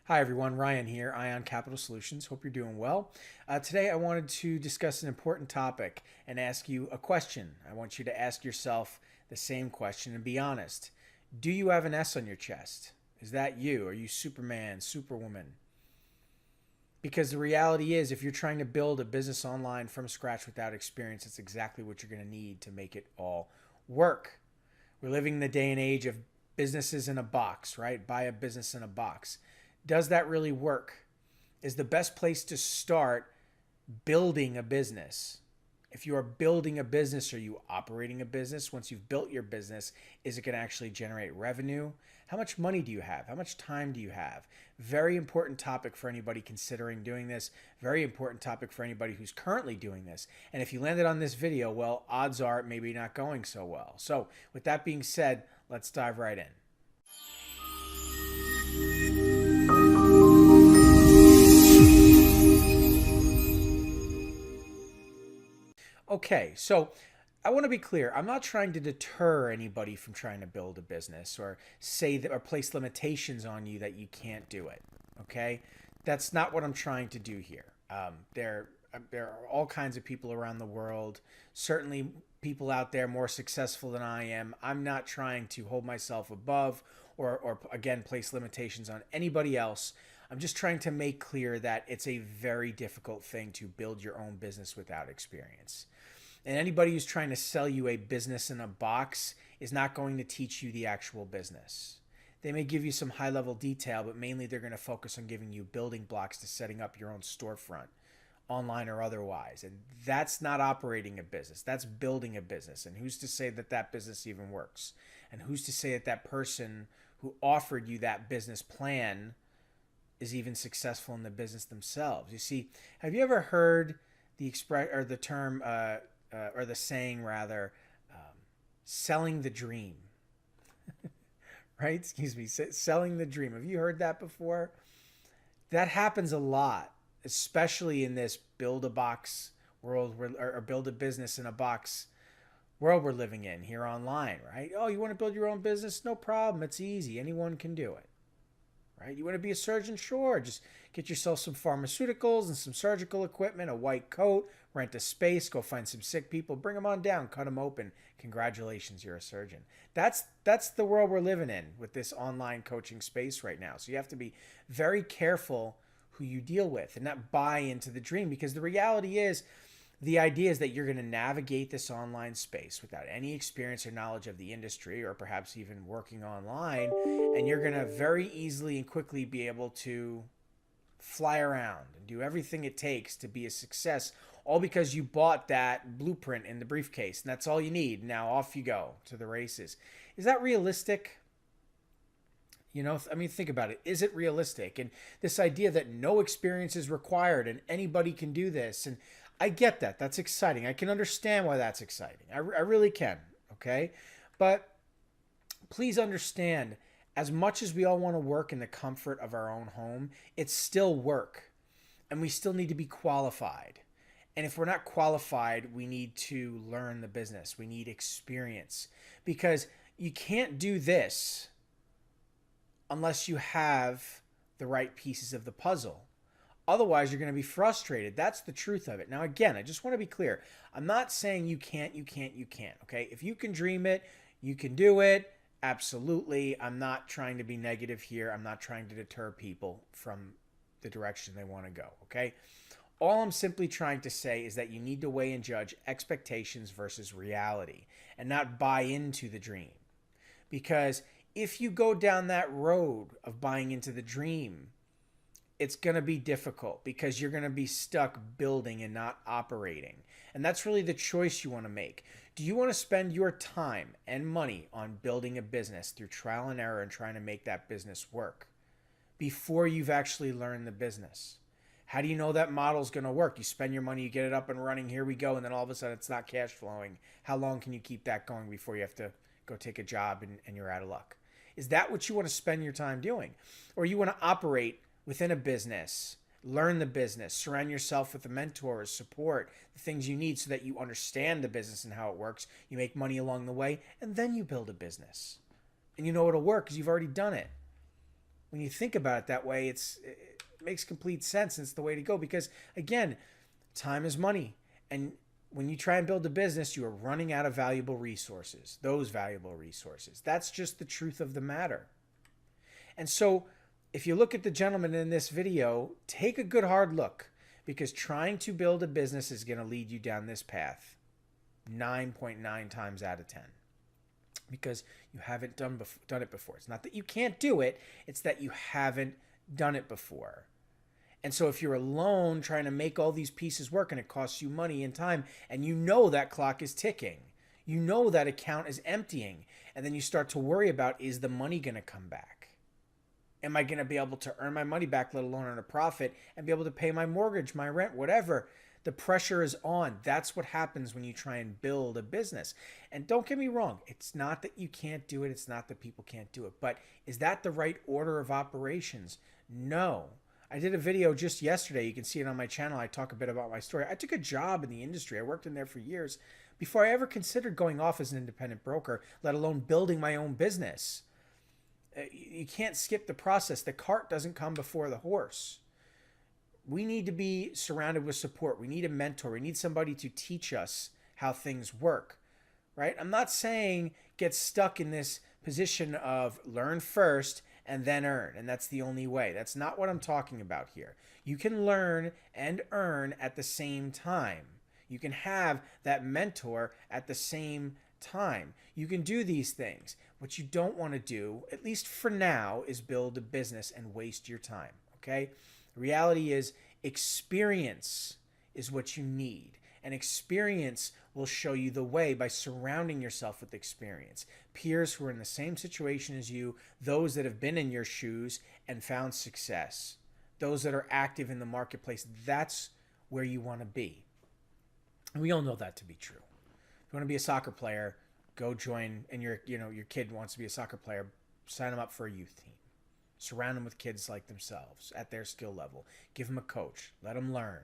Hi everyone, Ryan here, Ion Capital Solutions. Hope you're doing well. Today I wanted to discuss an important topic and ask you a question. I want you to ask yourself the same question and be honest. Do you have an S on your chest? Is that you? Are you Superman, Superwoman? Because the reality is, if you're trying to build a business online from scratch without experience, it's exactly what you're going to need to make it all work. We're living in the day and age of businesses in a box, right? Buy a business in a box. Does that really work? Is the best place to start building a business? If you are building a business, are you operating a business? Once you've built your business, is it going to actually generate revenue? How much money do you have? How much time do you have? Very important topic for anybody considering doing this. Very important topic for anybody who's currently doing this. And if you landed on this video, well, odds are it may be not going so well. So with that being said, let's dive right in. Okay, so I want to be clear. I'm not trying to deter anybody from trying to build a business or say that or place limitations on you that you can't do it. Okay, that's not what I'm trying to do here. There are all kinds of people around the world. Certainly, people out there more successful than I am. I'm not trying to hold myself above or again place limitations on anybody else. I'm just trying to make clear that it's a very difficult thing to build your own business without experience. And anybody who's trying to sell you a business in a box is not going to teach you the actual business. They may give you some high level detail, but mainly they're going to focus on giving you building blocks to setting up your own storefront, online or otherwise. And that's not operating a business. That's building a business. And who's to say that that business even works? And who's to say that that person who offered you that business plan is even successful in the business themselves? You see, have you ever heard the express or the term or the saying rather, selling the dream, right? Excuse me, selling the dream. Have you heard that before? That happens a lot, especially in this build a box world or build a business in a box world we're living in here online, right? Oh, you want to build your own business? No problem. It's easy. Anyone can do it. Right? You want to be a surgeon? Sure. Just get yourself some pharmaceuticals and some surgical equipment, a white coat, rent a space, go find some sick people, bring them on down, cut them open. Congratulations, you're a surgeon. That's the world we're living in with this online coaching space right now. So you have to be very careful who you deal with and not buy into the dream, because the reality is the idea is that you're going to navigate this online space without any experience or knowledge of the industry or perhaps even working online, and you're going to very easily and quickly be able to fly around and do everything it takes to be a success, all because you bought that blueprint in the briefcase and that's all you need. Now off you go to the races. Is that realistic? You know, I mean, think about it. Is it realistic? And this idea that no experience is required and anybody can do this. And I get that. That's exciting. I can understand why that's exciting. I really can. Okay. But please understand, as much as we all want to work in the comfort of our own home, it's still work. And we still need to be qualified. And if we're not qualified, we need to learn the business. We need experience, because you can't do this unless you have the right pieces of the puzzle. Otherwise, you're going to be frustrated. That's the truth of it. Now, again, I just want to be clear. I'm not saying you can't. Okay? If you can dream it, you can do it. Absolutely. I'm not trying to be negative here. I'm not trying to deter people from the direction they want to go. Okay? All I'm simply trying to say is that you need to weigh and judge expectations versus reality and not buy into the dream. Because if you go down that road of buying into the dream, it's going to be difficult because you're going to be stuck building and not operating. And that's really the choice you want to make. Do you want to spend your time and money on building a business through trial and error and trying to make that business work before you've actually learned the business? How do you know that model's going to work? You spend your money, you get it up and running, here we go, and then all of a sudden it's not cash flowing. How long can you keep that going before you have to go take a job and you're out of luck? Is that what you want to spend your time doing? Or you want to operate within a business, learn the business, surround yourself with the mentors, support, the things you need so that you understand the business and how it works, you make money along the way, and then you build a business. And you know it'll work because you've already done it. when you think about it that way, it makes complete sense. And it's the way to go because, again, time is money. And when you try and build a business, you are running out of valuable resources, those valuable resources. That's just the truth of the matter. And so if you look at the gentleman in this video, take a good hard look because trying to build a business is going to lead you down this path 9.9 times out of 10 because you haven't done it before. It's not that you can't do it. It's that you haven't done it before. And so if you're alone trying to make all these pieces work and it costs you money and time and you know that clock is ticking, you know that account is emptying, and then you start to worry about, is the money going to come back? Am I going to be able to earn my money back, let alone earn a profit and be able to pay my mortgage, my rent, whatever? The pressure is on. That's what happens when you try and build a business. And don't get me wrong, it's not that you can't do it. It's not that people can't do it. But is that the right order of operations? No. I did a video just yesterday. You can see it on my channel. I talk a bit about my story. I took a job in the industry. I worked in there for years before I ever considered going off as an independent broker, let alone building my own business. You can't skip the process. The cart doesn't come before the horse. We need to be surrounded with support. We need a mentor. We need somebody to teach us how things work, right? I'm not saying get stuck in this position of learn first and then earn, and that's the only way. That's not what I'm talking about here. You can learn and earn at the same time. You can have that mentor at the same time. You can do these things. What you don't want to do, at least for now, is build a business and waste your time, okay? The reality is experience is what you need. And experience will show you the way by surrounding yourself with experience. Peers who are in the same situation as you, those that have been in your shoes and found success, those that are active in the marketplace, that's where you want to be. And we all know that to be true. If you want to be a soccer player, go join, and your kid wants to be a soccer player, sign them up for a youth team. Surround them with kids like themselves at their skill level. Give them a coach. Let them learn,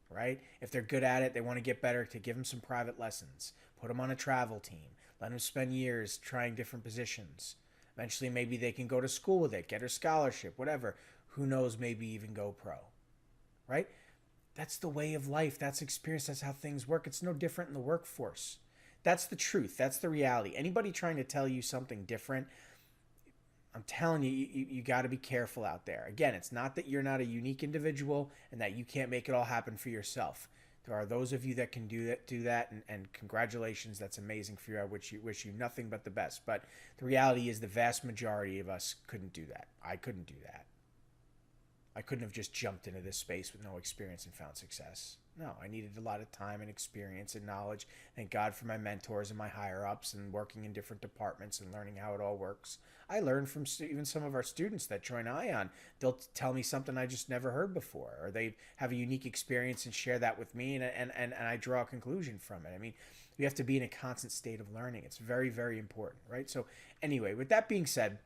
right? If they're good at it, they want to get better, to give them some private lessons. Put them on a travel team. Let them spend years trying different positions. Eventually, maybe they can go to school with it, get a scholarship, whatever. Who knows, maybe even go pro, right? That's the way of life. That's experience. That's how things work. It's no different in the workforce. That's the truth. That's the reality. Anybody trying to tell you something different, I'm telling you, you got to be careful out there. Again, it's not that you're not a unique individual and that you can't make it all happen for yourself. There are those of you that can do that, and congratulations. That's amazing for you. I wish you nothing but the best. But the reality is the vast majority of us couldn't do that. I couldn't do that. I couldn't have just jumped into this space with no experience and found success. No, I needed a lot of time and experience and knowledge. Thank God for my mentors and my higher-ups and working in different departments and learning how it all works. I learned from even some of our students that join ION. They'll tell me something I just never heard before, or they have a unique experience and share that with me, and I draw a conclusion from it. I mean, you have to be in a constant state of learning. It's very, very important, right? So anyway, with that being said,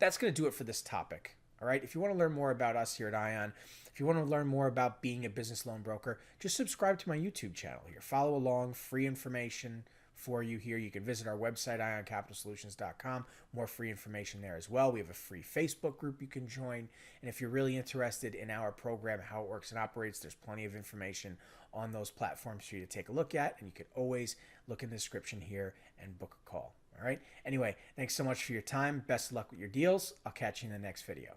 that's going to do it for this topic. All right. If you want to learn more about us here at ION, if you want to learn more about being a business loan broker, just subscribe to my YouTube channel here. Follow along, free information for you here. You can visit our website, ioncapitalsolutions.com. More free information there as well. We have a free Facebook group you can join. And if you're really interested in our program, how it works and operates, there's plenty of information on those platforms for you to take a look at. And you can always look in the description here and book a call. All right. Anyway, thanks so much for your time. Best of luck with your deals. I'll catch you in the next video.